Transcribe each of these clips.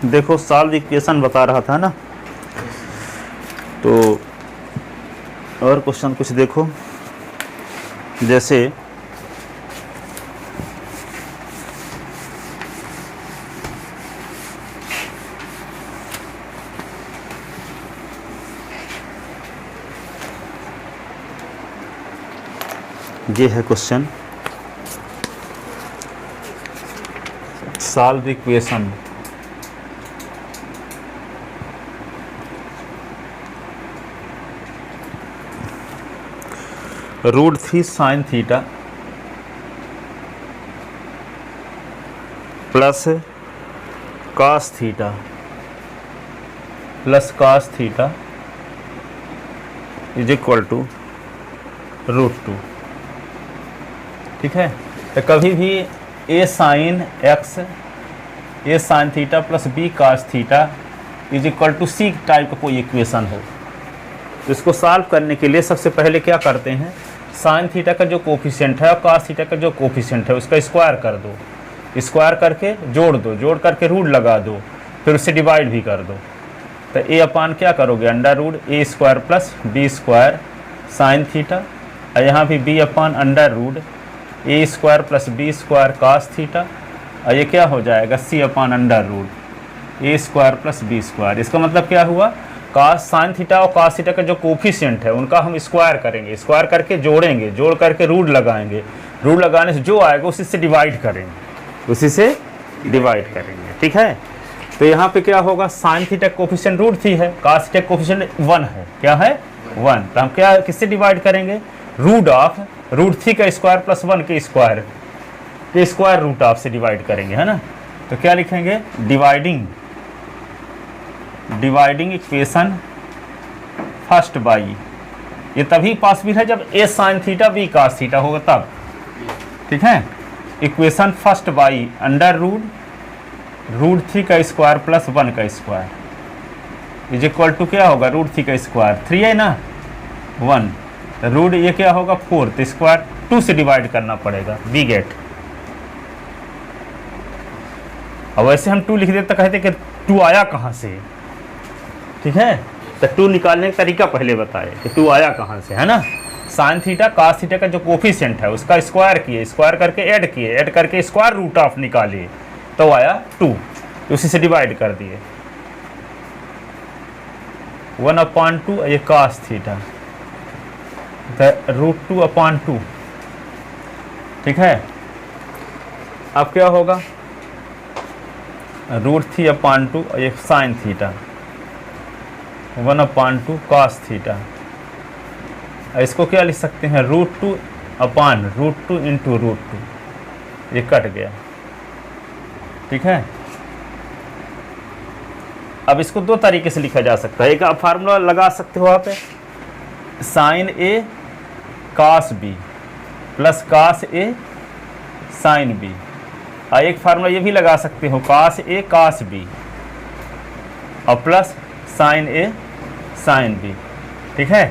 देखो solve equation बता रहा था ना, तो और क्वेश्चन कुछ देखो, जैसे ये है question, solve equation √3 sin theta plus cos theta plus cos theta is equal to √2। ठीक है, तो कभी भी a sin x, a sin theta plus b cos theta is equal to c type का कोई इक्वेशन हो, तो इसको सॉल्व करने के लिए सबसे पहले क्या करते हैं, साइन थीटा का जो कोफिशिएंट है और cos थीटा का जो कोफिशिएंट है उसका स्क्वायर कर दो, स्क्वायर करके जोड़ दो, जोड़ करके रूट लगा दो, फिर उससे डिवाइड भी कर दो। तो a अपान क्या करोगे, under root a square plus b square sine theta, और यहाँ भी b upon under root a square plus b square cos theta, और ये क्या हो जाएगा c upon under root a square plus b square. इसका मतलब क्या हुआ, cos साइन थीटा और cos थीटा का जो कोफिशिएंट है उनका हम स्क्वायर करेंगे, स्क्वायर करके जोड़ेंगे, जोड़ करके रूट लगाएंगे, रूट लगाने से जो आएगा उसी से डिवाइड करेंगे, उसी से डिवाइड करेंगे। ठीक है, तो यहाँ पे क्या होगा, साइन थीटा कोफिशिएंट √3 है, cos थीटा कोफिशिएंट 1 है, क्या है 1, तो हम क्या किससे डिवाइड करेंगे, रूट ऑफ √3 का स्क्वायर प्लस 1 के स्क्वायर रूट ऑफ से डिवाइड करेंगे, है ना। तो क्या लिखेंगे, डिवाइडिंग इक्वेशन फर्स्ट बाई, ये तभी पॉसिबल है जब a sine theta b cos theta होगा तब। ठीक है, इक्वेशन फर्स्ट बाई अंडर √3 का स्क्वायर प्लस 1 का स्क्वायर इज इक्वल टू क्या होगा, √3 का स्क्वायर 3 है ना 1, रूट ये क्या होगा 4, तो स्क्वायर 2 से डिवाइड करना पड़ेगा, वी गेट। अब वैसे हम 2 लिख देते तो कहते कि 2 आया कहाँ से। ठीक है, तो 2 निकालने का तरीका पहले बताए कि 2 आया कहाँ से, है ना। साइन थीटा cos थीटा का जो कोफिशिएंट है उसका स्क्वायर किए, स्क्वायर करके ऐड करके स्क्वायर रूट ऑफ निकालिए, तो आया 2, उसी से डिवाइड कर दिए 1/2, ये cos थीटा तो √2/2। ठीक है, अब क्या होगा, √3/2 और ये साइन थीटा 1/2 cos थीटा, इसको क्या लिख सकते हैं, √2/√2 इंटू √2, ये कट गया। ठीक है, अब इसको 2 तरीके से लिखा जा सकता है, एक आप फार्मूला लगा सकते हो आप, sine a cos b plus cos a sine b, और एक फार्मूला ये भी लगा सकते हो cos a cos b और plus sine a sine b। ठीक है,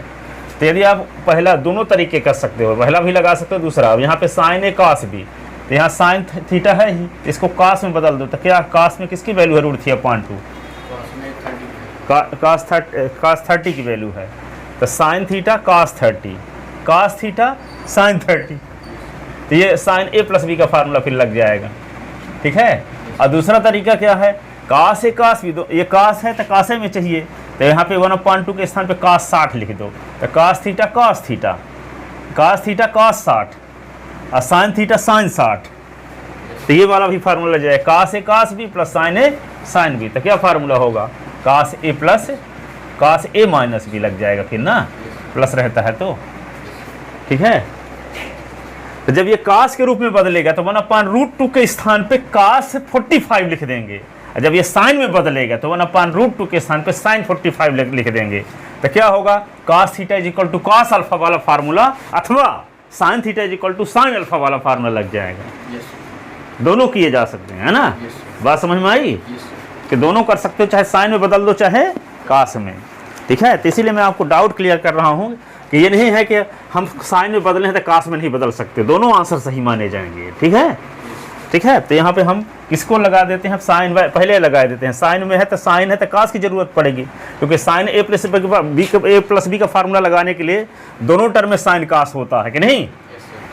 तो यदि आप पहला दोनों तरीके कर सकते हो, पहला भी लगा सकते हो, दूसरा अब यहाँ पे साइन a cos b, तो यहाँ साइन थीटा है ही, इसको cos में बदल दो, तो क्या cos में किसकी वैल्यू है, √3/2 cos 30 की वैल्यू है, तो sine theta cos 30, cos theta sign 30, तो ये साइन a प्लस b का फार्मूला फिर लग जाएगा। ठीक है, और दूसरा तरीका क्या है, cos a cos b, ये cos है तो cos a में चाहिए, तो यहाँ पे 1/2 के स्थान पे cos 60 लिख दो, तो cos थीटा cos 60 और साइन थीटा साइन 60, तो ये वाला भी फार्मूला लग जाएगा, cos a cos b plus sine a sine b, तो क्या फार्मूला होगा, cos a plus cos a minus b लग जाएगा फिर ना, प्लस रहता है तो। ठीक है, तो जब ये cos के रूप में बदलेगा तो 1/√2 के स्थान पे cos 45 लिख देंगे, और जब ये साइन में बदलेगा तो 1/√2 के स्थान पे साइन 45 लिख देंगे, तो क्या होगा, cos theta is equal to cos alpha वाला फार्मूला अथवा sine theta is equal to sine alpha वाला फार्मूला लग जाएगा। दोनों किए जा सकते हैं, है ना। बात समझ में आई कि दोनों कर सकते हो, चाहे साइन में बदल दो चाहे cos में। ठीक है, तो इसीलिए मैं आपको डाउट क्लियर कर रहा हूँ कि ये नहीं है कि हम साइन में बदले हैं तो cos में नहीं बदल सकते, दोनों आंसर सही माने जाएंगे। ठीक है, ठीक है। तो यहाँ पे हम किसको लगा देते हैं, साइन पहले लगा देते हैं। साइन में है तो साइन है तो कास की जरूरत पड़ेगी, क्योंकि साइन ए प्लस बी का फार्मूला लगाने के लिए दोनों टर्म में साइन कास होता है कि नहीं।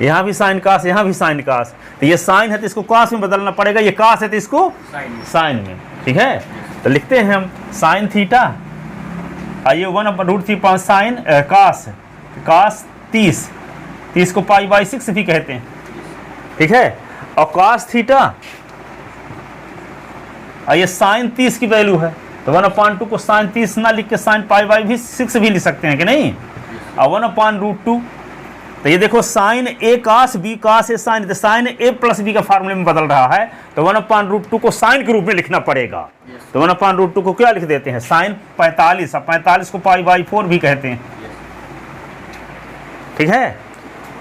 यहाँ भी साइन कास, यहाँ भी साइन कास। तो ये साइन है तो इसको कास में बदलना पड़ेगा, ये कास है तो इसको साइन में। ठीक है, तो लिखते हैं हम साइन थीटा, आइए 1/√3 साइन कास 30 को π/6 भी कहते हैं। ठीक है, और कास थीटा, ये साइन 30 की वैल्यू है तो 1/2 को साइन 30 ना लिख के साइन π/6 भी लिख सकते हैं कि नहीं। और 1/√2, तो ये देखो sign A cos B cos A sign, तो साइन ए प्लस बी का फार्मूले में बदल रहा है, तो 1/√2 को साइन के रूप में लिखना पड़ेगा। तो 1/√2 को क्या लिख देते हैं, साइन 45, अब 45 को π/4 भी कहते हैं। ठीक है,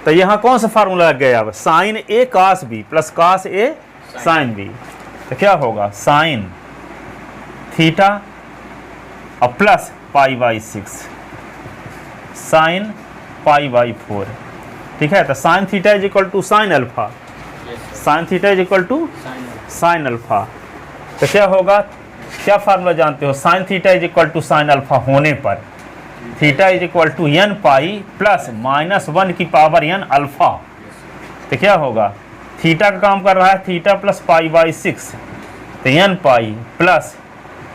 तो यहाँ कौन सा फार्मूला लग गया, अब sine A cos B plus cos A sine B, तो क्या होगा साइन थीटा और प्लस π/6 साइन π/4। ठीक है, तो sine theta is equal to sine alpha, sine theta is equal to sine alpha. तो क्या होगा, क्या फार्मूला जानते हो, sine theta is equal to sine alpha होने पर theta is equal to n pi plus -1 की पावर n अल्फा। तो क्या होगा, थीटा का काम कर रहा है थीटा प्लस π/6, तो n पाई प्लस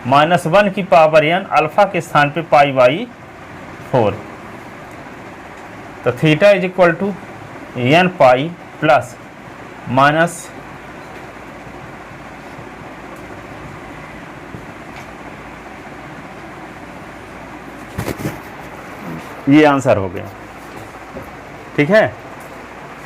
-1 की पावर n अल्फा के स्थान पे π/4। तो theta is equal to n pi plus minus ये आंसर हो गया। ठीक है,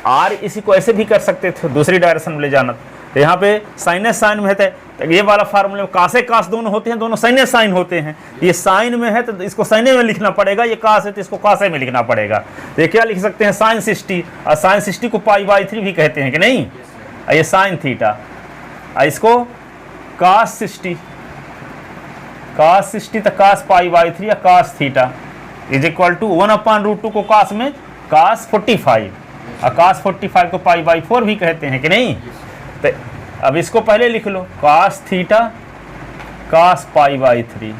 आर इसी को ऐसे भी कर सकते थे, दूसरी डायरेक्शन में ले जाना। तो यहाँ पे साइनस साइन में है तो ये वाला फार्मूले में कासे कास दोनों होते हैं, दोनों साइनस साइन होते हैं। ये साइन में है तो इसको साइने में लिखना पड़ेगा, ये कास है तो इसको कासे में लिखना पड़ेगा। तो ये क्या लिख सकते हैं, साइन 60, और साइन 60 को π/3 भी कहते हैं कि नहीं। ये साइन थीटा, इसको कास 60 तो कास π/3 या cos theta is equal to 1/√2 को कास में कास 45, और कास 45 को π/4 भी कहते हैं कि नहीं। तो अब इसको पहले लिख लो, cos theta cos π/3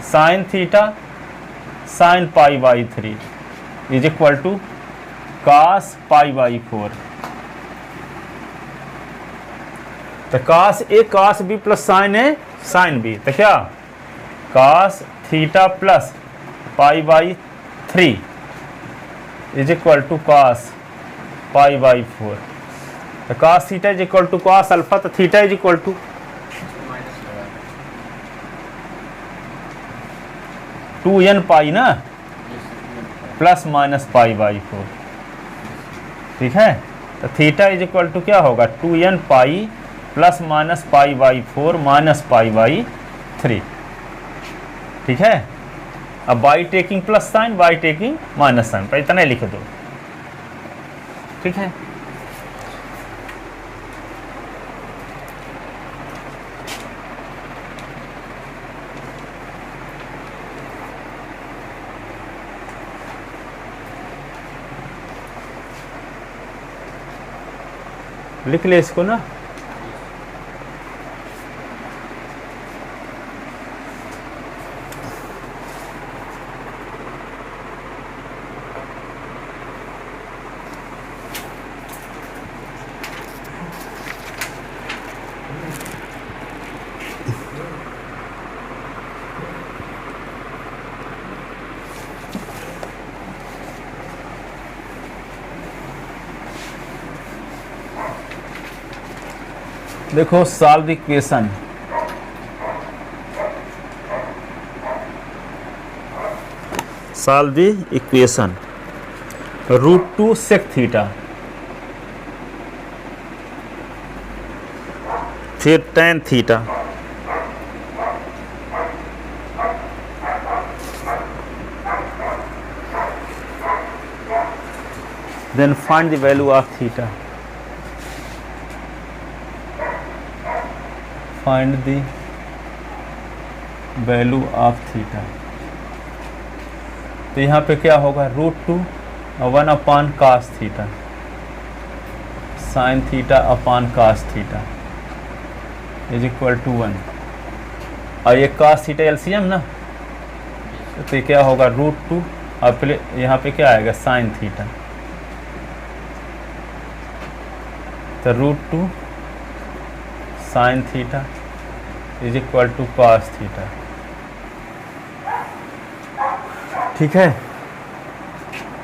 sine theta sine π/3 is equal to cos π/4। तो cos A cos B plus sine A sine B, तो क्या cos theta plus π/3 is equal to cos π/4। तो cos theta is equal to cos alpha, तो theta is equal to 2n pi ना plus minus π/4। ठीक है, तो theta is equal to क्या होगा 2n pi plus minus π/4 minus π/3। ठीक है, अब by taking plus sine by taking minus sine, पर इतना लिख दो। ठीक है, लिख ले इसको ना। देखो solve equation, solve the equation √2 sec theta, फिर tan theta, then find the value of theta, find the value of theta। तो यहाँ पे क्या होगा √2 1/cos theta sine theta upon cos theta is equal to 1। और ये कास थीटा एलसीएम ना, तो ये क्या होगा √2 और फिर यहाँ पे क्या आएगा साइन थीटा, तो √2 sine theta is equal to cos theta. ठीक है,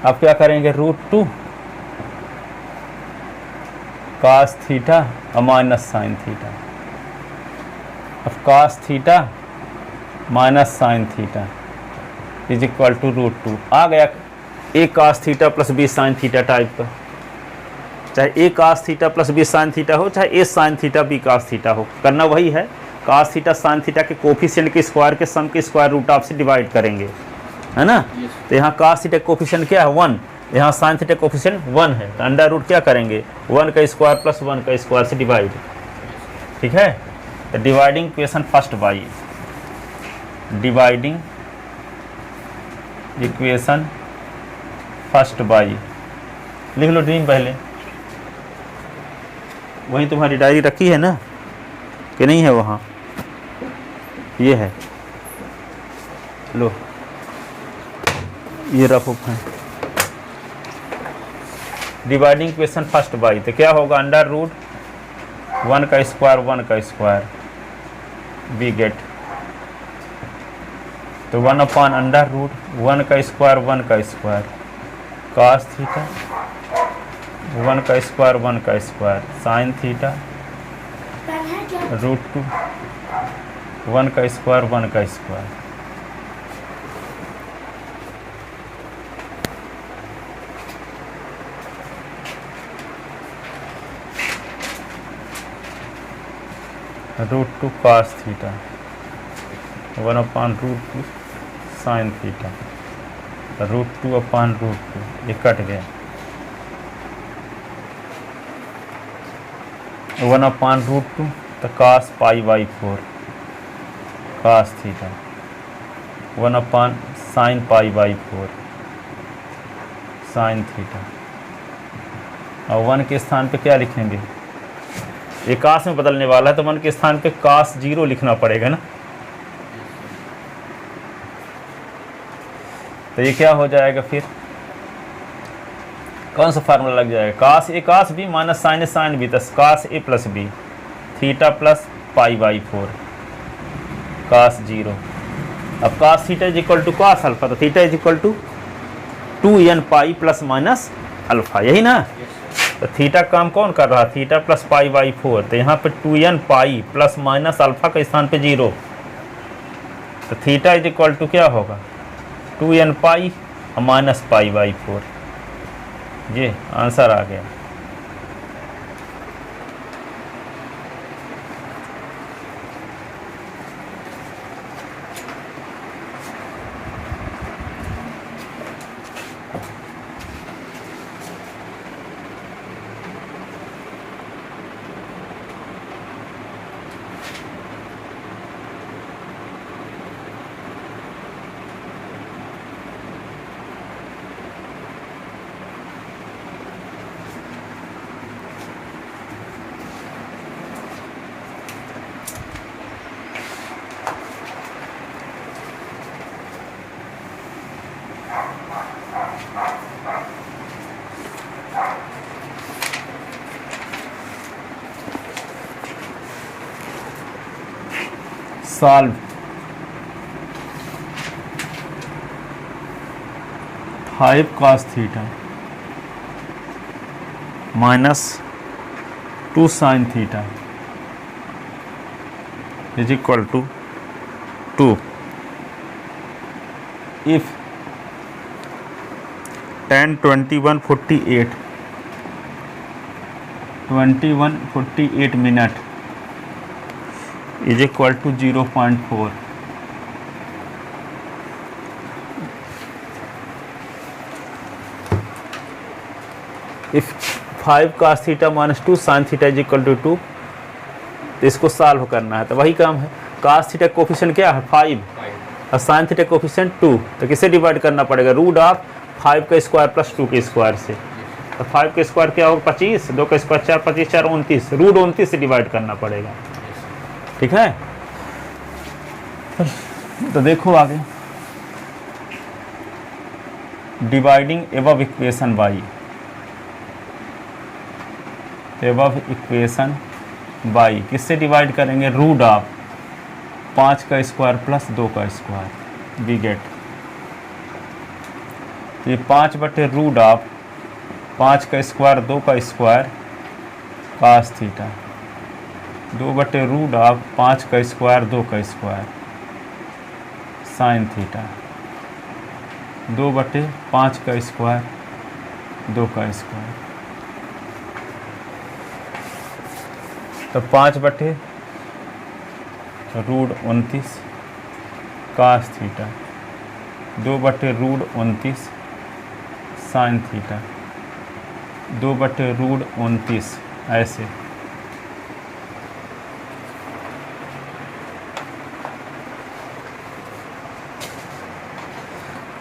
अब क्या करेंगे √2 कास थीटा और माइनस साइन थीटा। अब cos theta minus sine theta is equal to √2 आ गया। A cos theta plus B sine theta type का, चाहे A cos theta plus B sine theta हो, चाहे A sine theta B cos theta हो, करना वही है। कास थीटा साइन थीटा के कोफिशिएंट के स्क्वायर के सम के स्क्वायर रूट ऑफ से डिवाइड करेंगे, है ना। तो यहाँ कास थीटा कोफिशिएंट क्या है 1, यहाँ साइन थीटा कोफिशिएंट 1 है, तो अंडर रूट क्या करेंगे 1 का स्क्वायर प्लस 1 का स्क्वायर से डिवाइड। ठीक है, तो dividing equation first by, dividing equation first by, लिख लो ड्रीम पहले। वहीं तुम्हारी डायरी रखी है ना कि नहीं है वहाँ, ये है, लो ये रखो। डिवाइडिंग इक्वेशन फर्स्ट बाई, तो क्या होगा अंडर रूट 1 का स्क्वायर 1 का स्क्वायर वी गेट, तो 1 अपॉन अंडर रूट 1 का स्क्वायर 1 का स्क्वायर कास थीटा 1 का स्क्वायर 1 का स्क्वायर साइन थीटा √2 1 का स्क्वायर 1 का square. √2 cos theta 1 upon √2 sine theta √2 upon √2, ये कट गया। 1 अपॉन √2 तो cos π/4 cos theta 1 upon sine π/4 sine theta. और 1 के स्थान पे क्या लिखेंगे, ये कास में बदलने वाला है तो 1 के स्थान पे कास 0 लिखना पड़ेगा ना। तो ये क्या हो जाएगा फिर, कौन सा फार्मूला लग जाएगा, cos A cos B minus sine A sine B, तो cos A plus B theta plus π/4 cos 0। अब cos theta is equal to cos alpha, तो theta is equal to 2n pi plus minus alpha, यही ना। तो theta काम कौन कर रहा, थीटा प्लस π/4, तो यहाँ पे 2n pi plus minus alpha के स्थान पे 0, तो थीटा इज इक्वल टू क्या होगा 2n पाई और माइनस π/4, ये आंसर आ गया। Solve five cos theta minus 2 sin theta is equal to 2 if tan 2148 minute is equal to 0.4. If 5 cos theta minus 2 sine theta is equal to 2, तो इसको solve करना है, तो वही काम है। cos थीटा कोफिशिएंट क्या है 5 और साइन थीटा कोफिशिएंट 2, तो किसे डिवाइड करना पड़ेगा √5 का स्क्वायर प्लस 2 के स्क्वायर से, तो 5 का स्क्वायर क्या होगा 25, 2 का स्क्वायर 4, 25 4 29, रूट 29 से डिवाइड करना पड़ेगा। ठीक है, तो देखो आगे, dividing above equation by, above equation by किससे डिवाइड करेंगे, रूट ऑफ 5 का स्क्वायर प्लस 2 का स्क्वायर, वी गेट ये 5 बटे रूट ऑफ 5 का स्क्वायर 2 का स्क्वायर कास थीटा, 2 बटे रूट ऑफ 5 का स्क्वायर 2 का स्क्वायर साइन थीटा, 2 बटे 5 का स्क्वायर 2 का स्क्वायर, तो 5 बटे रूट 29 कास थीटा, 2 बटे रूट 29 साइन थीटा, 2 बटे रूट 29 ऐसे।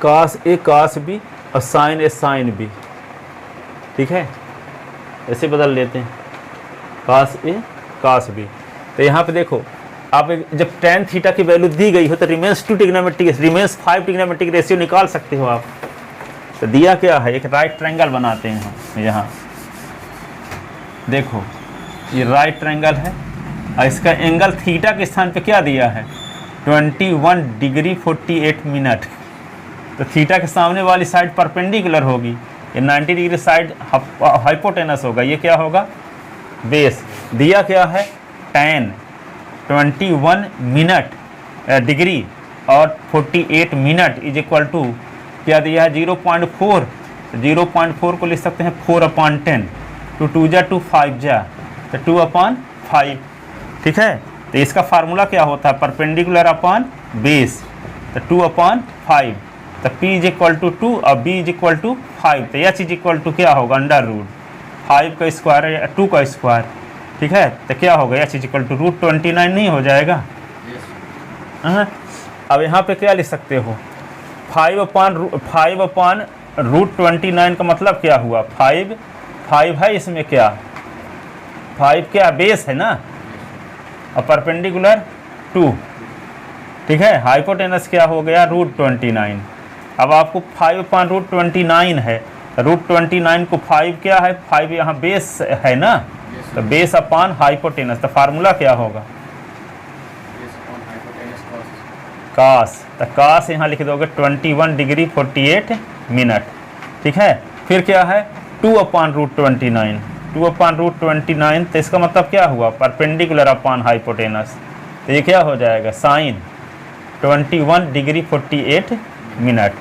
कास ए कास बी और साइन ए साइन बी, ठीक है, ऐसे बदल लेते हैं, कास ए कास बी। तो यहाँ पे देखो, आप जब tan थीटा की वैल्यू दी गई हो तो remains 2 trigonometric remains 5 trigonometric ratio निकाल सकते हो आप। तो दिया क्या है, एक राइट ट्रायंगल बनाते हैं हम। यहाँ देखो ये राइट ट्रायंगल है और इसका एंगल थीटा के स्थान पे क्या दिया है 21 डिग्री 48 मिनट। तो थीटा के सामने वाली साइड परपेंडिकुलर होगी, ये 90 डिग्री साइड हाइपोटेनस होगा, ये क्या होगा बेस। दिया क्या है tan 21 मिनट डिग्री और 48 मिनट इज इक्वल टू क्या दिया है 0.4। 0.4 को लिख सकते हैं 4/10, टू 2 जा 2 5 जा तो 2/5, ठीक है। तो इसका फार्मूला क्या होता है परपेंडिकुलर अपॉन बेस, तो 2/5, तो p इज इक्वल टू 2 और b इज इक्वल टू 5, तो h इज इक्वल टू क्या होगा √5 का स्क्वायर या 2 का स्क्वायर, ठीक है। तो क्या होगा h इज इक्वल टू √29 नहीं हो जाएगा। अब यहाँ पे क्या लिख सकते हो 5/√29 का मतलब क्या हुआ 5 है, इसमें क्या 5 क्या बेस है ना, और परपेंडिकुलर 2, ठीक है। हाइपोटेनस क्या हो गया √29। अब आपको 5/√29 है, √29 को 5 क्या है 5 यहाँ बेस है ना, तो बेस अपॉन हाइपोटेनस, तो फार्मूला क्या होगा कास, तो कास यहाँ लिख दोगे 21 डिग्री 48 मिनट, ठीक है। फिर क्या है 2/√29, 2/√29, तो इसका मतलब क्या हुआ परपेंडिकुलर अपॉन हाइपोटेनस, तो ये क्या हो जाएगा साइन 21 डिग्री 48 मिनट।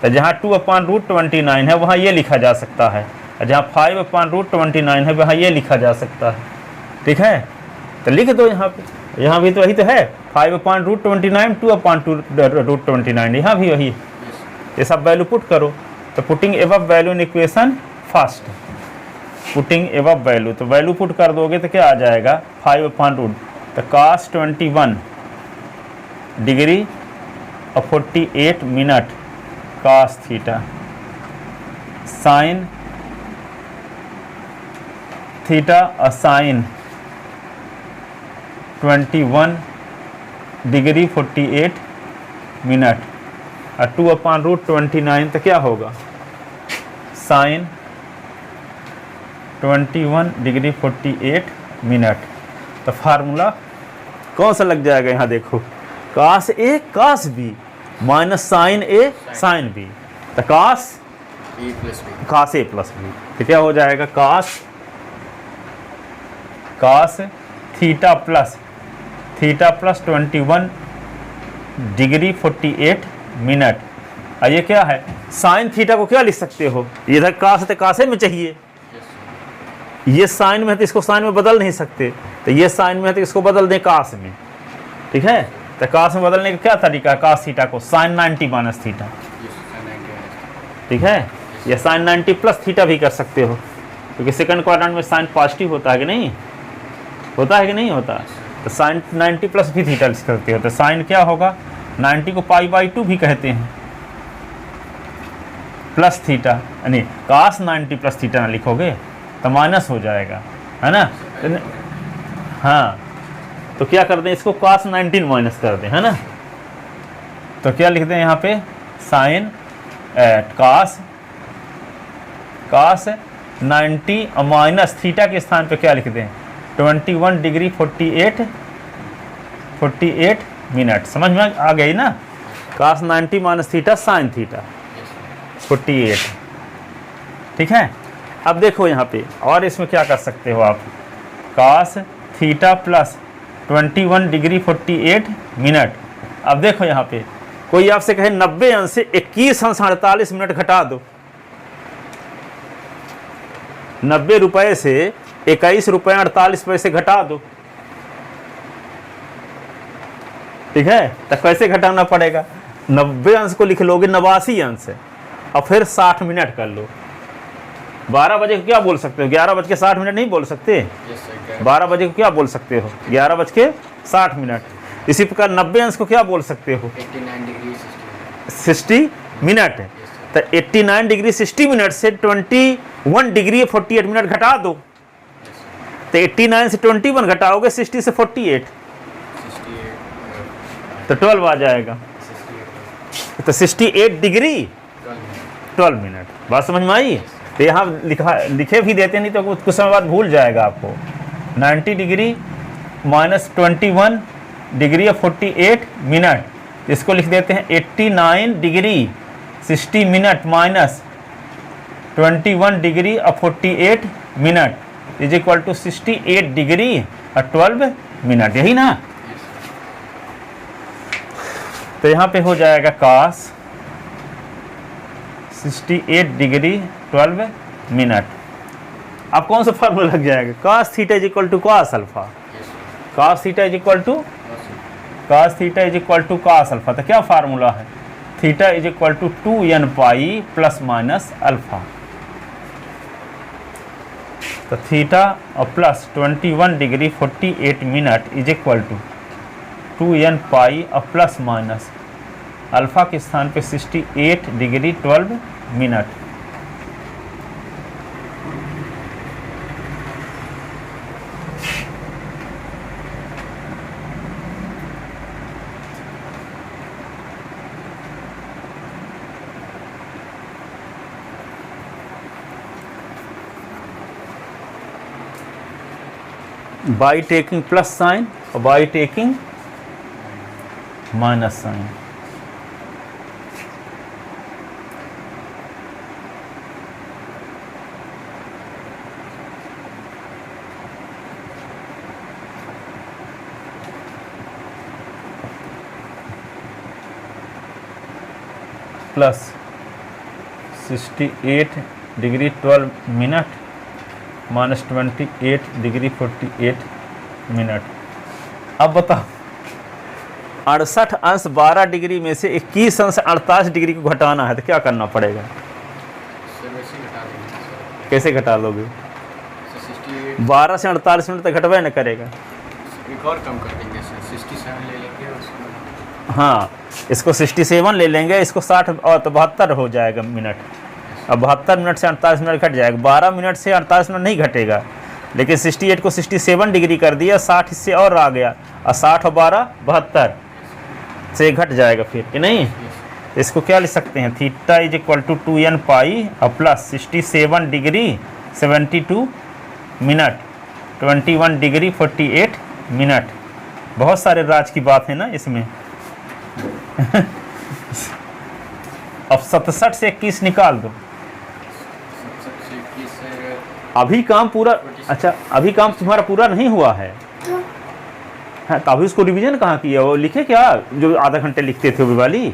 तो जहाँ 2/√29 है वहाँ ये लिखा जा सकता है, और जहाँ 5/√29 है वहाँ ये लिखा जा सकता है, ठीक है। तो लिख दो यहाँ पे, यहाँ भी तो वही तो है 5/√29 2/√29, यहाँ भी वही, ये सब वैल्यू पुट करो। तो putting above value in equation first, putting above value, तो वैल्यू पुट कर दोगे तो क्या आ जाएगा 5/√, तो cos 21 डिग्री और 48 minute cos theta, sine theta और साइन 21 डिग्री 48 मिनट और 2/√29, तो क्या होगा साइन 21 डिग्री 48 मिनट। तो फार्मूला कौन सा लग जाएगा यहाँ देखो cos A cos B minus sine A sine B, तो कास ए प्लस बी, तो क्या हो जाएगा cos theta plus 21 degree 48 minute. और ये क्या है साइन थीटा को क्या लिख सकते हो, इधर कास है तो कासे में चाहिए, ये साइन में है तो इसको साइन में बदल नहीं सकते, तो ये साइन में है तो इसको बदल दें कास में, ठीक है। तो कास में बदलने का क्या तरीका है कास थीटा को साइन 90 माइनस थीटा, ठीक है, या साइन 90 प्लस थीटा भी कर सकते हो, क्योंकि सेकंड क्वाड्रेंट में साइन पॉजिटिव होता है कि नहीं होता, तो साइन 90 प्लस भी थीटा लिख सकते हो। तो साइन क्या होगा 90 को π/2 भी कहते हैं, प्लस थीटा, यानी cos 90 प्लस थीटा ना लिखोगे तो माइनस हो जाएगा, है ना। हाँ, तो क्या कर दें इसको, cos 90 माइनस कर दें, है ना। तो क्या लिख दें यहाँ पे, साइन cos 90 माइनस थीटा के स्थान पे क्या लिख दें, 21 डिग्री 48 मिनट। समझ में आ गई ना, cos 90 minus theta sine theta 48, ठीक है। अब देखो यहाँ पे, और इसमें क्या कर सकते हो आप, cos theta plus 21 degree 48 minute. अब देखो यहाँ पे, कोई आपसे कहे 90 अंश से 21 अंश 48 मिनट घटा दो, 90 रुपए से 21 रुपये 48 पैसे घटा दो, ठीक है। तो कैसे घटाना पड़ेगा, 90 अंश को लिख लोगे 89 अंश और फिर 60 मिनट कर लो। 12 बजे को क्या बोल सकते हो, 11:60 नहीं बोल सकते, 12 बजे को क्या बोल सकते हो, 11:60। इसी प्रकार 90 अंश को क्या बोल सकते हो, 60 मिनट। तो 89 डिग्री 60 मिनट से 21 डिग्री 48 मिनट घटा दो, तो 89 से 21 घटाओगे 60 से 48 तो 12 आ जाएगा, तो 68 डिग्री 12 मिनट। बात समझ में आई। तो यहाँ लिखे भी देते, नहीं तो कुछ समय बाद भूल जाएगा आपको। 90 डिग्री माइनस 21 डिग्री 48 मिनट, इसको लिख देते हैं 89 degree 60 minute minus 21 degree 48 minute is equal to 68 degree 12 minute, यही ना। तो यहाँ पे हो जाएगा cos 68 डिग्री 12 मिनट। अब कौन सा फार्मूला लग जाएगा, cos theta is equal to cos alpha, cos theta is equal to cos alpha. तो क्या फार्मूला है, theta is equal to 2n pi plus minus alpha. तो थीटा और plus 21 degree 48 minute is equal to 2n pi और plus minus alpha के स्थान पे 68 degree 12 minute. By taking plus sign और by taking minus sign. Plus 68 degree 12 minute minus 28 degree 48 minute. अब बताओ 68 अंश 12 डिग्री में से 21 अंश 48 डिग्री को घटाना है तो क्या करना पड़ेगा, कैसे घटा लोगे, 12 से 48 मिनट तक घटवा न करेगा, एक और कम कर देंगे, 67 ले लेंगे उसको। हाँ, इसको 67 ले लेंगे, इसको 60 और तो 72 हो जाएगा मिनट। अब 72 मिनट से 48 मिनट घट जाएगा, 12 मिनट से 48 मिनट नहीं घटेगा, लेकिन 68 को 67 डिग्री कर दिया, 60 इससे और आ गया, और 60 और 12 72 से घट जाएगा फिर, कि नहीं। तो इसको क्या लिख सकते हैं, theta is equal to 2n pi और plus 67 degree 72 minute 21 degree 48 minute. बहुत सारे राज की बात है ना इसमें। अब 67 से 21 निकाल दो, अभी काम पूरा, अच्छा अभी काम तुम्हारा पूरा नहीं हुआ है, हाँ, तो अभी उसको रिवीजन कहाँ किया, वो लिखे क्या जो आधा घंटे लिखते थे वो वाली।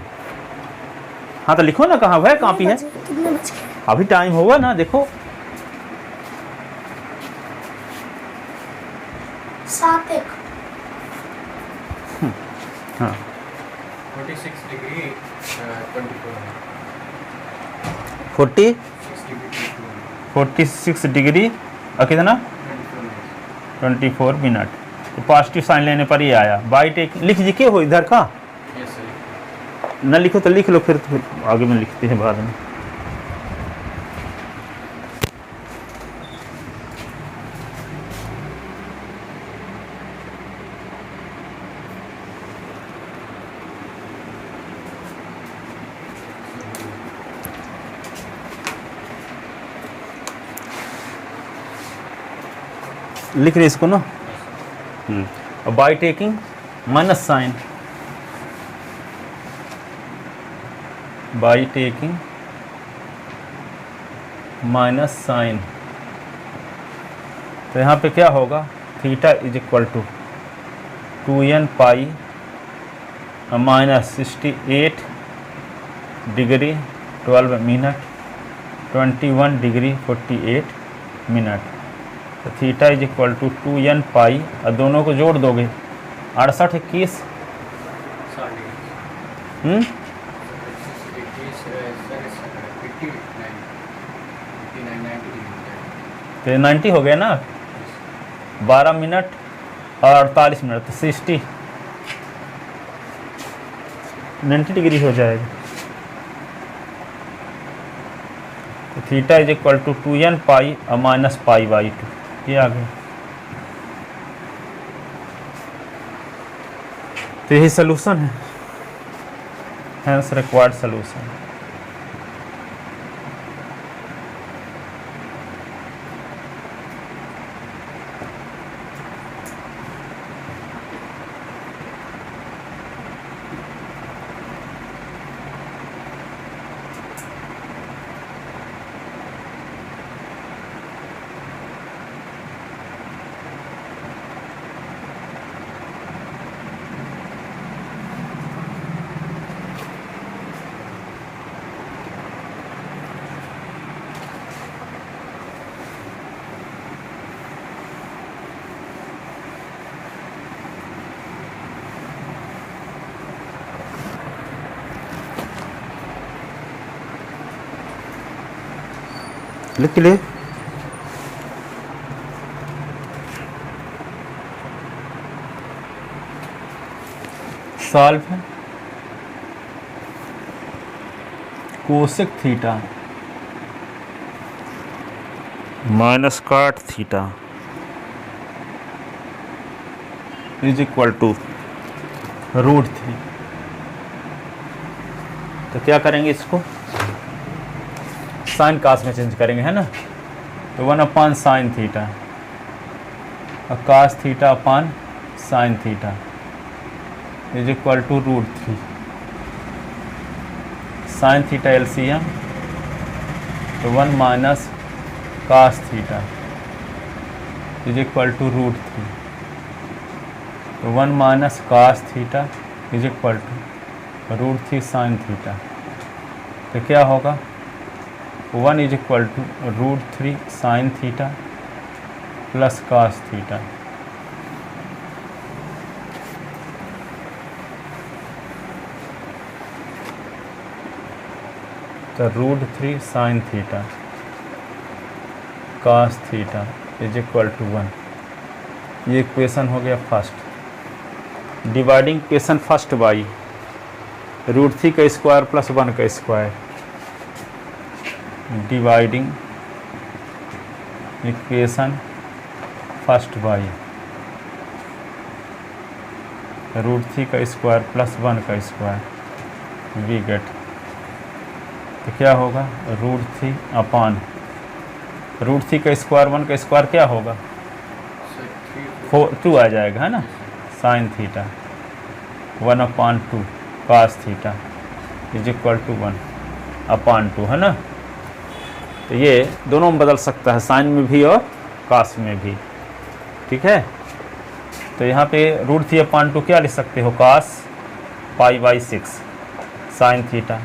हाँ तो लिखो ना, कहाँ है कॉपी है, अभी टाइम होगा ना, देखो 7 हाँ 46 डिग्री 46 डिग्री और कितना 24 मिनट। तो पॉजिटिव साइन लेने पर ही आया। बाई टेक लिख लिखे हो इधर का, न लिखो तो लिख लो, फिर आगे में लिखते हैं बाद में। लिख रहे इसको ना। और by taking minus sign, by taking minus sign, तो यहाँ पे क्या होगा, theta is equal to 2n pi minus 68 degree 12 minute 21 degree 48 minute. तो theta is equal to 2n pi, और दोनों को जोड़ दोगे 68 21 तो 90 हो गया ना, 12 मिनट और 48 मिनट, तो 90 डिग्री हो जाएगा। तो theta is equal to 2n pi और माइनस पाई बाई 2, ये आ गया। तो यही सोल्यूशन है, हैंस रिक्वायर्ड सोल्यूशन। लिख ले। सॉल्व कोसेक थीटा माइनस काट थीटा इज इक्वल टू √3। तो क्या करेंगे, इसको साइन कास में चेंज करेंगे, है ना। तो 1 साइन थीटा और cos theta upon sine theta is equal to √3। Sine theta LCM, तो 1 minus cos theta is equal to √3। तो 1 minus cos theta is equal to √3 sine theta. तो क्या होगा, 1 is equal to √3 sine theta plus cos theta. तो √3 sine theta cos theta is equal to 1। ये equation हो गया first. Dividing equation first by √3 का square plus 1 का square, dividing equation first by √3 का स्क्वायर प्लस 1 का स्क्वायर, वी गेट। तो क्या होगा, √3 अपान √3 का स्क्वायर 1 का स्क्वायर क्या होगा, 2 आ जाएगा, है ना। Sine theta 1/2 cos theta is equal to 1/2, है ना। तो ये दोनों में बदल सकता है, साइन में भी और कास में भी, ठीक है। तो यहाँ पे √3/2 क्या लिख सकते हो, कास π/6 साइन थीटा,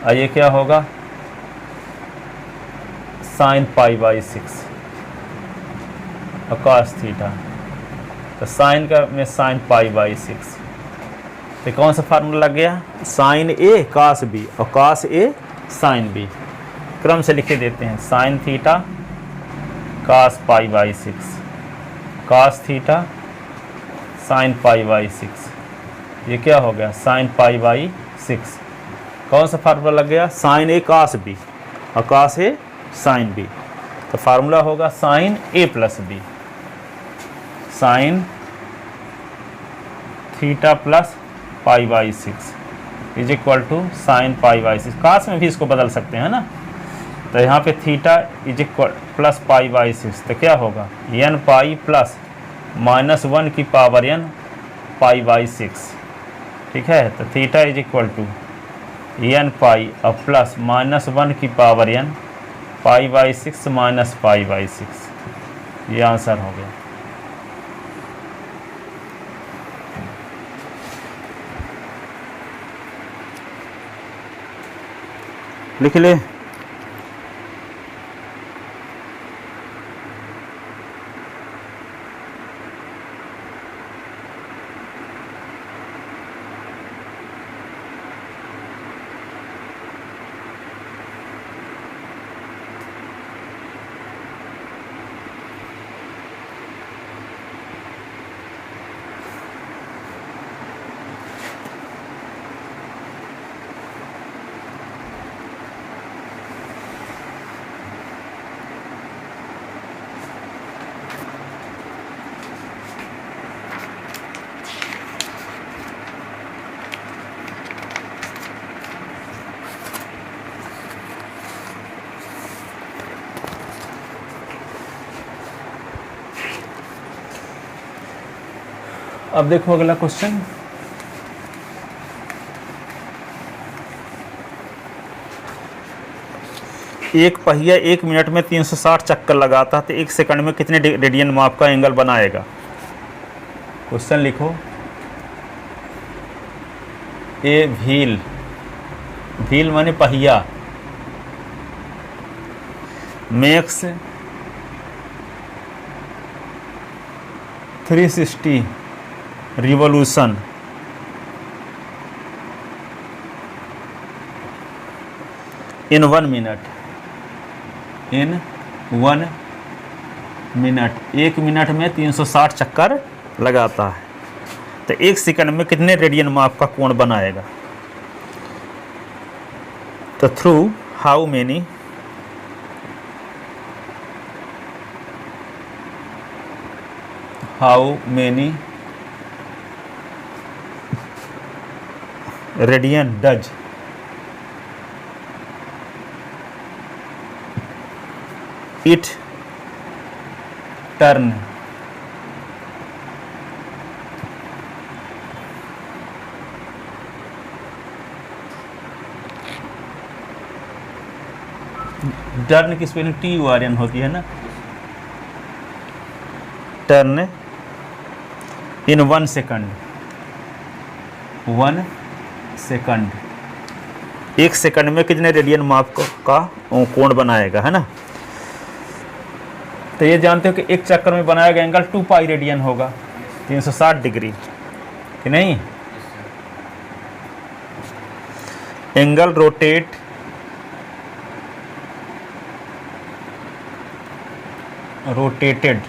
और ये क्या होगा, साइन π/6 और कास थीटा। तो साइन का में साइन π/6, तो कौन सा फार्मूला लग गया, साइन ए कास बी और कास ए साइन बी। क्रम से लिखे देते हैं, sine theta cos π/6 cos theta sine π/6, ये क्या हो गया, साइन π/6। कौन सा फार्मूला लग गया, साइन ए कास बी और कास ए साइन बी। तो फार्मूला होगा sine A plus B, sine theta plus π/6 is equal to sine π/6। Cos में भी इसको बदल सकते हैं ना। तो यहाँ पे theta is equal plus pi by 6, तो क्या होगा n पाई प्लस -1 की पावर n पाई बाई 6, ठीक है। तो theta is equal to n pi और प्लस -1 की power n pi by 6 minus pi by 6, ये आंसर हो गया। लिख ले। अब देखो अगला क्वेश्चन। एक पहिया 1 मिनट में 360 चक्कर लगाता है तो 1 सेकंड में कितने रेडियन माप का एंगल बनाएगा। क्वेश्चन लिखो। ए व्हील, व्हील माने पहिया, makes 360 revolution in 1 minute, in 1 minute, 1 minute में 360 चक्कर लगाता है तो 1 सेकंड में कितने रेडियन माप का कोण बनाएगा। तो through how many radian does it turn turn की स्पेलिंग TURN होती है ना। Turn in 1 second, 1 second, 1 second में कितने रेडियन माप का कोण बनाएगा, है ना। तो ये जानते हो कि एक चक्कर में बनाया गया एंगल 2 पाई रेडियन होगा, 360 डिग्री, कि नहीं। Angle rotate rotated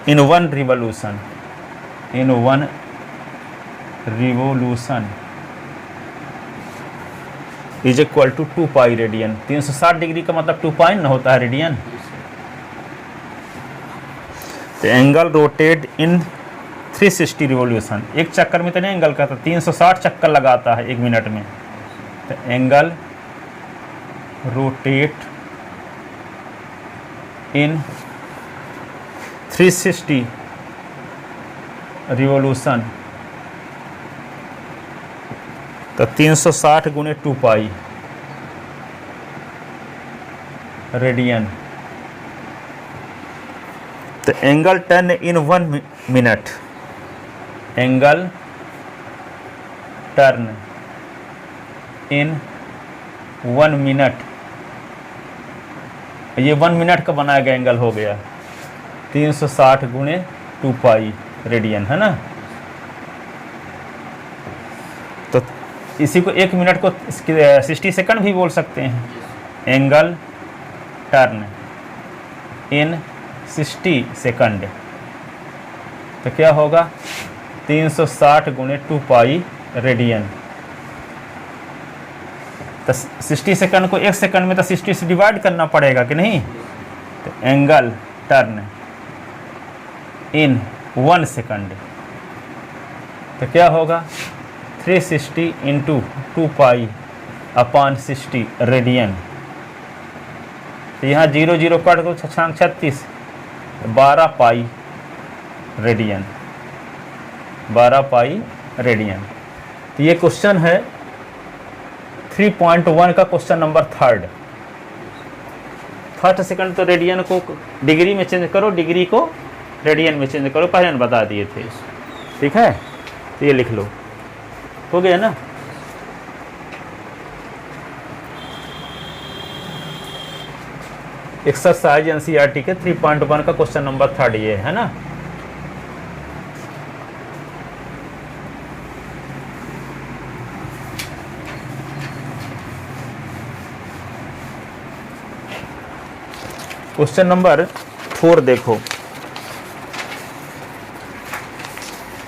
in 1 revolution, in 1 revolution is equal to 2 pi radian. 360 degree का मतलब 2 पाई ना होता है रेडियन। तो एंगल रोटेट इन 360 रिवॉल्यूशन, एक चक्कर में तो नहीं एंगल का, तो 360 चक्कर लगाता है 1 मिनट में। तो एंगल रोटेट इन 360 रिवॉल्यूशन, तो 360 गुणे 2 पाई रेडियन। तो angle turn in 1 minute, angle turn in 1 minute, ये 1 मिनट का बनाया गया एंगल हो गया 360 गुणे 2 पाई रेडियन, है ना। तो इसी को 1 मिनट को 60 सेकंड भी बोल सकते हैं। एंगल टर्न इन 60 सेकंड, तो क्या होगा 360 गुणे 2 पाई रेडियन। तो 60 सेकंड को 1 सेकंड में तो 60 से डिवाइड करना पड़ेगा कि नहीं। तो एंगल टर्न इन 1 सेकंड, तो क्या होगा 360 इंटू 2 पाई अपॉन 60 रेडियन। तो यहाँ 0 0 कट दो, 6 36, 12 पाई रेडियन, 12 पाई रेडियन। तो ये क्वेश्चन है 3.1 का क्वेश्चन नंबर 3। फर्स्ट सेकंड तो रेडियन को डिग्री में चेंज करो, डिग्री को रेडियन में चेंज करो, पहले बता दिए थे। ठीक है, तो ये लिख लो, हो गया ना। एक्सरसाइज एनसीईआरटी के 3.1 का क्वेश्चन नंबर 3 ये है ना। क्वेश्चन नंबर 4 देखो,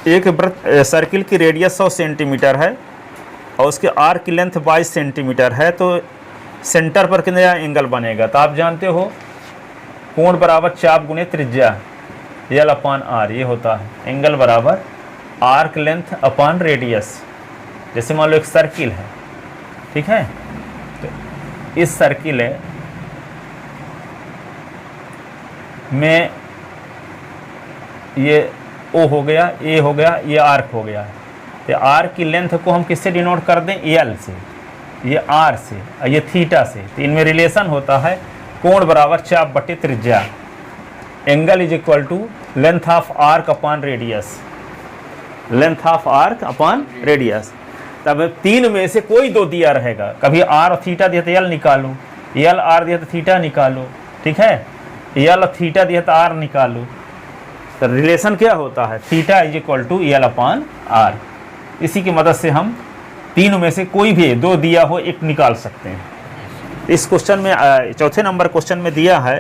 एक वृत्त सर्किल की रेडियस 100 सेंटीमीटर है और उसके आर्क की लेंथ 22 सेंटीमीटर है, तो सेंटर पर कितना एंगल बनेगा। तो आप जानते हो कोण बराबर चाप गुणे त्रिज्या L अपान R, ये होता है एंगल बराबर आर्क लेंथ अपान रेडियस। जैसे मान लो एक सर्किल है, ठीक है, तो इस सर्किल में ये O हो गया, A हो गया, ये आर्क हो गया। तो आर्क की लेंथ को हम किससे डिनोट कर दें, L से, ये R से और ये थीटा से। तो इनमें रिलेशन होता है कोण बराबर चाप बटे त्रिज्या, angle is equal to length of arc upon radius, length of arc upon radius. तब 3 में से कोई 2 दिया रहेगा, कभी R और थीटा दिया तो L निकालो, L R दिया तो थीटा निकालो, ठीक है, L और थीटा दिया तो R निकालो। तो रिलेशन क्या होता है, theta is equal to L upon R। इसी की मदद से हम 3 में से कोई भी 2 दिया हो एक निकाल सकते हैं। इस क्वेश्चन में चौथे नंबर क्वेश्चन में दिया है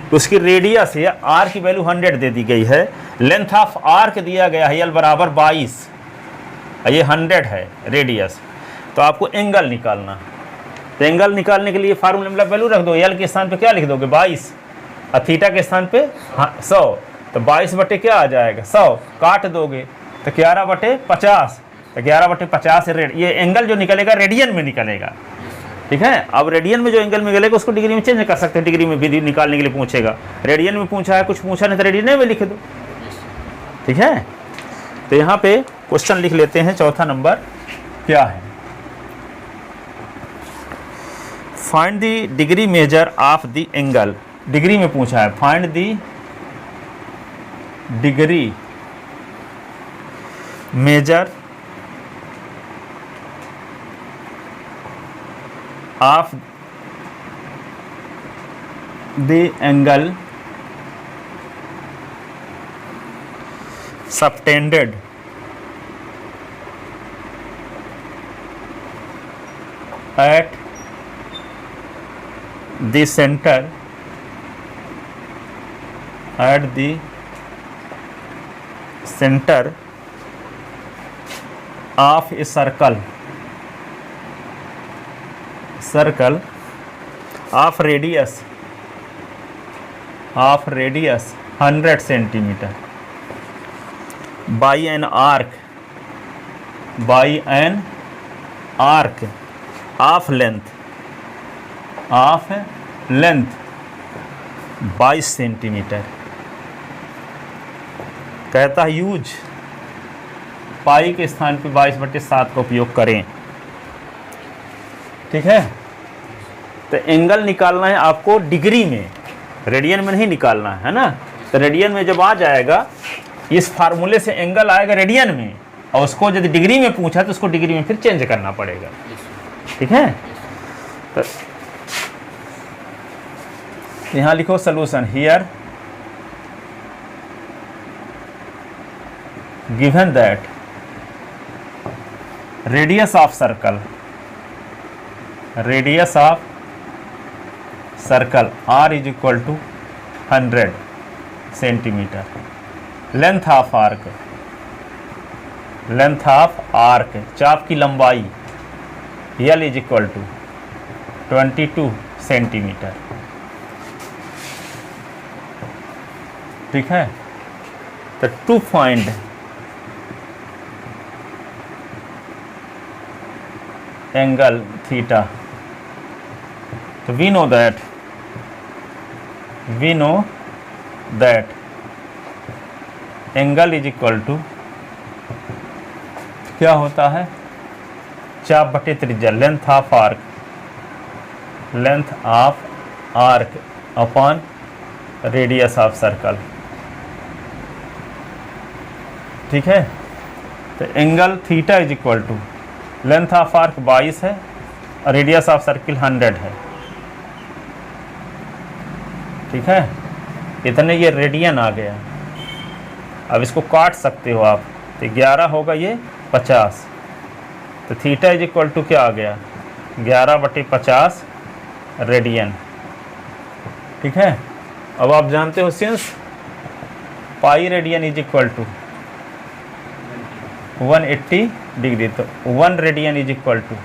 कि उसकी रेडियस है, R की वैल्यू 100 दे दी गई है, लेंथ ऑफ आर्क दिया गया है L बराबर 22, ये 100 है रेडियस। तो आपको एंगल निकालना, तो एंगल निकालने के लिए फार्मूला में वैल्यू रख दो, L के स्थान पे क्या लिख दोगे 22 और थीटा के स्थान पे 100, तो 22 बटे क्या आ जाएगा 100, काट दोगे तो 11 बटे 50, तो 11 बटे 50 ये एंगल जो निकलेगा रेडियन में निकलेगा। ठीक है, अब रेडियन में जो एंगल निकलेगा उसको डिग्री में चेंज कर सकते हैं, डिग्री में विधि निकालने के लिए पूछेगा, रेडियन में पूछा है, कुछ पूछा नहीं तो रेडियन में लिख दो। ठीक है, तो यहाँ पे क्वेश्चन लिख लेते हैं, चौथा नंबर क्या है, find the degree measure of the angle. Degree में पूछा है, find the degree measure of the angle subtended at the center, at the center of a circle, circle of radius 100 centimeter by an arc of length 22 centimetre. कहता है use पाई के स्थान पे 22/7 का उपयोग करें। ठीक है, तो एंगल निकालना है आपको डिग्री में, रेडियन में नहीं निकालना है ना। तो रेडियन में जब आ जाएगा, इस फार्मूले से एंगल आएगा रेडियन में, और उसको यदि डिग्री में पूछा तो उसको डिग्री में फिर चेंज करना पड़ेगा। ठीक है, तो यहाँ लिखो solution, here given that radius of circle R is equal to 100 centimetre, length of arc चाप की लंबाई L is equal to 22 centimetre. ठीक है, तो टू फाइंड एंगल थीटा, तो we know that we know that angle is equal to क्या होता है, चाप बटे त्रिज्या, length of arc upon radius of circle. ठीक है, तो angle theta is equal to length of arc 22 है और रेडियस ऑफ सर्किल 100 है। ठीक है, इतने ये रेडियन आ गया। अब इसको काट सकते हो आप, तो 11 होगा ये 50, तो थीटा इज इक्वल टू क्या आ गया, 11/50 रेडियन। ठीक है, अब आप जानते हो since pi radian is equal to 180 degree, तो 1 radian is equal to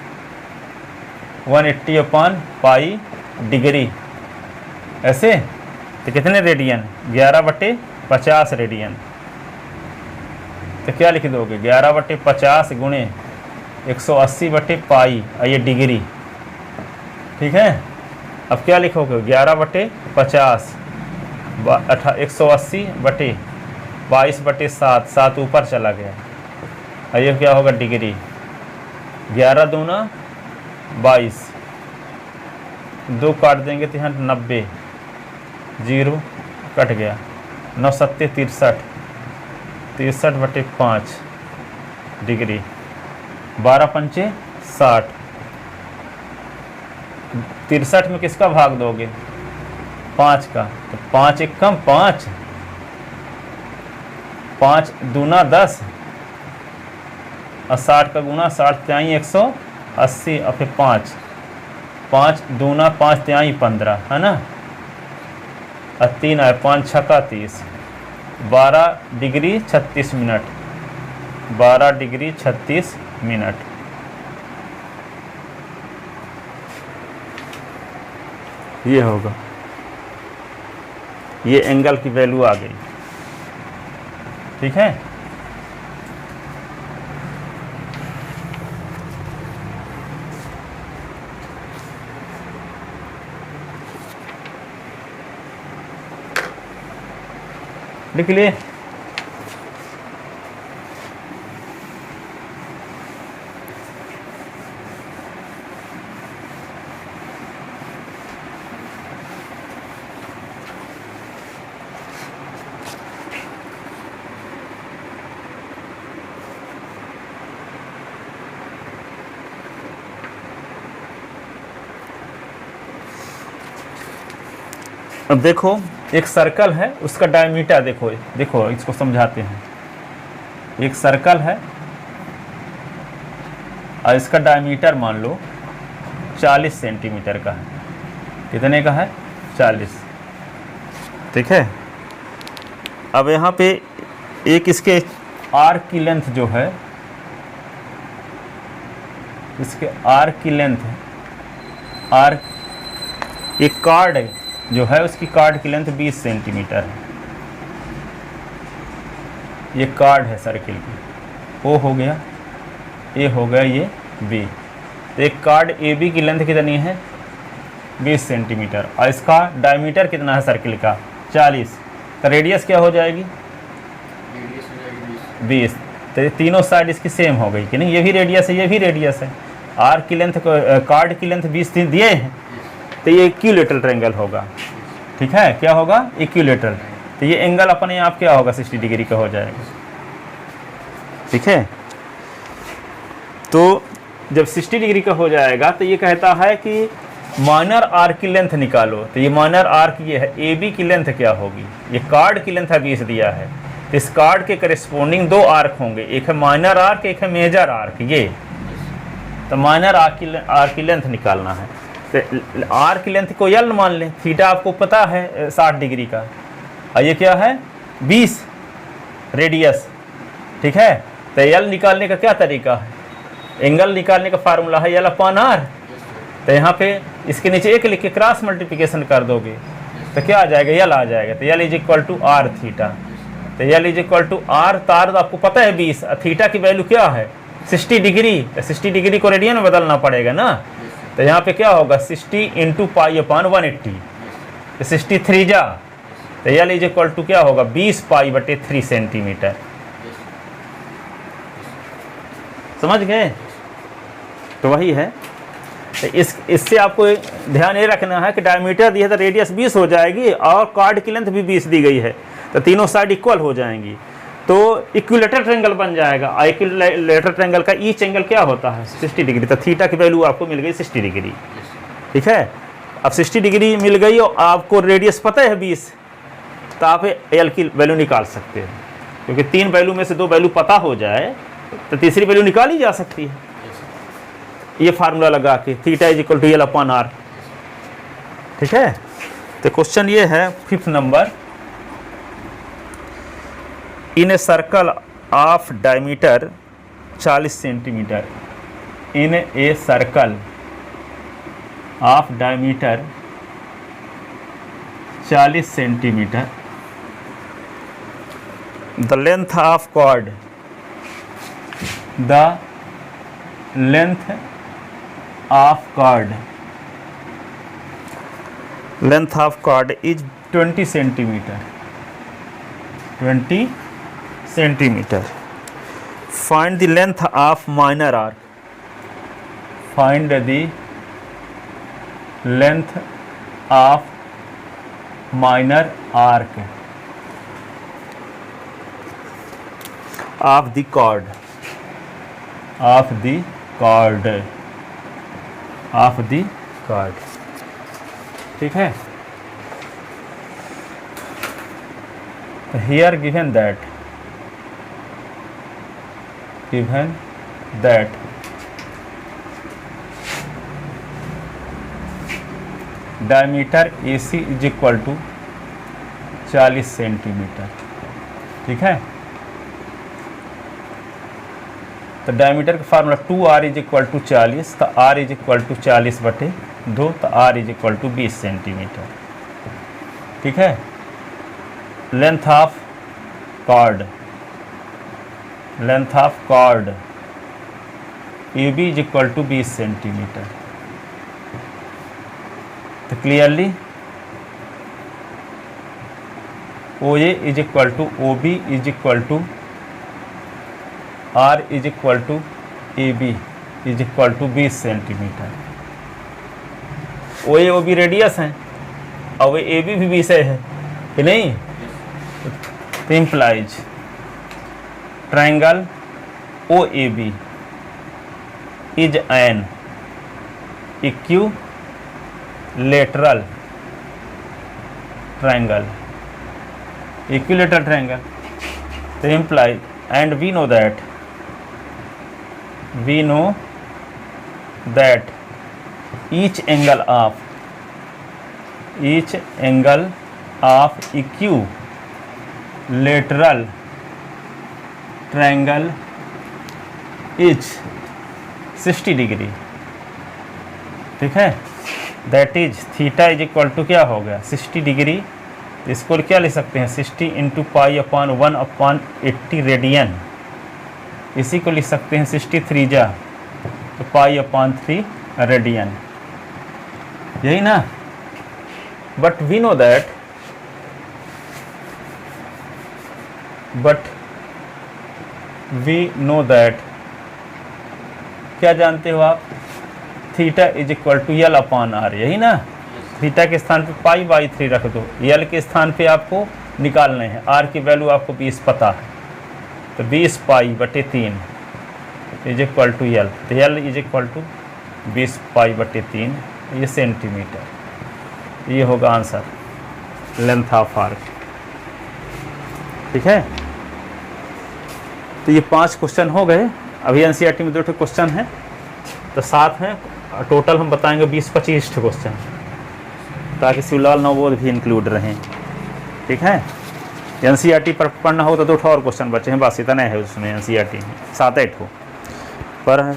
180 upon pi degree. ऐसे तो कितने रेडियन, 11/50 रेडियन। तो क्या लिख दोगे, 11/50 गुणे 180/पाई, ये डिग्री। ठीक है, अब क्या लिखोगे, 11/50 180/22/7, 7 ऊपर चला गया, ये क्या होगा डिग्री। 11 दूना 22, 2 काट देंगे तो यहाँ 90, 0 कट गया, 9 7 63, 63/5 डिग्री, 12 पंचे 60, 63 में किसका भाग दोगे, 5 का, तो 5 एक कम 5, 5 दूना 10 और 60 का गुना 60 त्याई 180 और फिर 5 दूना 5 त्याई 15 है ना, और 3 आए 5 छक्का 30, 12 डिग्री 36 मिनट, 12 डिग्री 36 मिनट। ये होगा, ये एंगल की वैल्यू आ गई। ठीक है, लिख लिए। अब देखो, एक सर्कल है, उसका डायमीटर देखो, देखो इसको समझाते हैं। एक सर्कल है और इसका डायमीटर मान लो 40 सेंटीमीटर का है। कितने का है, 40। ठीक है, अब यहाँ पे एक इसके आर्क की लेंथ जो है, इसके आर्क की लेंथ है, आर्क एक कार्ड है जो है, उसकी कार्ड की लेंथ 20 सेंटीमीटर है। ये कार्ड है सर्किल की, ओ हो गया, ए हो गया, ये बी। तो एक कार्ड ए बी की लेंथ कितनी है, 20 सेंटीमीटर, और इसका डायमीटर कितना है सर्किल का, 40। तो रेडियस क्या हो जाएगी, रेडियस हो जाएगी 20। तो ये तीनों साइड इसकी सेम हो गई कि नहीं, ये भी रेडियस है, ये भी रेडियस है। आर्क की लेंथ, कार्ड की लेंथ 20 दिए हैं, तो ये इक्विलेटरल ट्रायंगल होगा। ठीक है, क्या होगा, इक्विलेटरल। तो ये एंगल अपने आप क्या होगा, 60 डिग्री का हो जाएगा। ठीक है, तो जब 60 डिग्री का हो जाएगा तो ये कहता है कि माइनर आर्क की लेंथ निकालो। तो ये माइनर आर्क ये है, ए बी की लेंथ क्या होगी, ये कार्ड की लेंथ है 20 दिया है, तो इस कार्ड के करेस्पॉन्डिंग 2 आर्क होंगे, एक है माइनर आर्क, एक है मेजर आर्क। ये तो माइनर आर्क की लेंथ निकालना है। तो आर की लेंथ को यल मान लें, थीटा आपको पता है 60 डिग्री का, और ये क्या है 20 रेडियस। ठीक है, तो यल निकालने का क्या तरीका है, एंगल निकालने का फार्मूला है यल अपॉन आर। तो यहाँ पे इसके नीचे 1 लिख के क्रॉस मल्टीप्लिकेशन कर दोगे तो क्या आ जाएगा, यल आ जाएगा। तो L is equal to R theta. तो L is equal to R, तार तो आपको पता है 20, थीटा की वैल्यू क्या है 60 डिग्री। तो 60 डिग्री को रेडियन में बदलना पड़ेगा ना, तो यहाँ पे क्या होगा 60 × पाई अपॉन 180। 63 जा, तो यल इज इक्वल टू क्या होगा 20 पाई बटे 3 सेंटीमीटर। समझ गए? तो वही है। तो इससे आपको ध्यान ये रखना है कि डायमीटर दी है तो रेडियस 20 हो जाएगी और कार्ड की लेंथ भी 20 दी गई है, तो तीनों साइड इक्वल हो जाएंगी, तो इक्विलेटरल ट्रायंगल बन जाएगा। इक्विलेटरल ट्रायंगल का ईच एंगल क्या होता है 60 डिग्री, तो थीटा की वैल्यू आपको मिल गई 60 डिग्री। ठीक है, अब 60 डिग्री मिल गई और आपको रेडियस पता है 20, तो आप एल की वैल्यू निकाल सकते हो, क्योंकि 3 वैल्यू में से 2 वैल्यू पता हो जाए तो तीसरी वैल्यू निकाली जा सकती है। ये फार्मूला लगा के theta is equal to L upon R. ठीक है, तो क्वेश्चन ये है 5th number, in a circle of diameter 40 centimetre, in a circle of diameter 40 centimetre, the length of chord, the length of chord, length of chord is 20 centimetre, 20 centimetre. Find the length of minor arc, find the length of minor arc of the chord, of the chord, of the cord. ठीक है, here given that diameter AC is equal to 40 centimetre. ठीक है, तो diameter का formula 2r is equal to 40, तो r is equal to 40 बटे 2, तो r is equal to 20 centimetre. ठीक है, length of chord, length of chord AB is equal to 20 centimetre. तो clearly OA is equal to OB is equal to R is equal to AB is equal to 20 centimetre. OA OB radius है और AB भी 20 है कि नहीं, तो implies triangle OAB is an equilateral triangle, equilateral triangle. तो imply and we know that each angle of equilateral triangle is 60 degree. ठीक है, that is theta is equal to क्या हो गया 60 डिग्री। इसको क्या लिख सकते हैं 60 इंटू पाई अपॉन 1/80 रेडियन, इसी को लिख सकते हैं 63 जा, तो पाई अपॉन 3 रेडियन, यही ना। बट वी नो दैट, क्या जानते हो आप, theta is equal to L upon R, यही ना। थीटा के स्थान पे पाई बाई 3 रख दो, एल के स्थान पे आपको निकालने हैं, आर की वैल्यू आपको 20 पता है, तो 20 पाई बटे 3 इज इक्वल टू एल, तो एल इज इक्वल टू 20 पाई बटे 3, ये सेंटीमीटर, ये होगा आंसर लेंथ ऑफ आर्क। ठीक है, तो ये 5 क्वेश्चन हो गए। अभी एनसीईआरटी में 2 क्वेश्चन हैं, तो 7 हैं, टोटल हम बताएंगे 20-25 क्वेश्चन, ताकि शिवलाल नवबोध भी इंक्लूड रहें। ठीक है, एनसीईआरटी पर पढ़ना हो तो 2 और क्वेश्चन बचे हैं, बस इतना है उसमें एनसीईआरटी में 7-8 हो, पर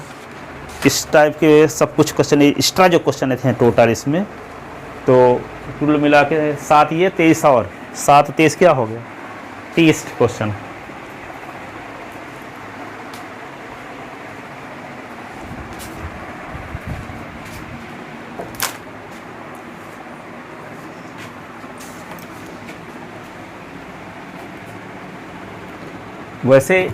इस टाइप के सब कुछ क्वेश्चन एक्स्ट्रा जो क्वेश्चन थे टोटल इसमें, तो कुल मिला के 7 ये 23 और 7-23 क्या हो गया 30 क्वेश्चन। वैसे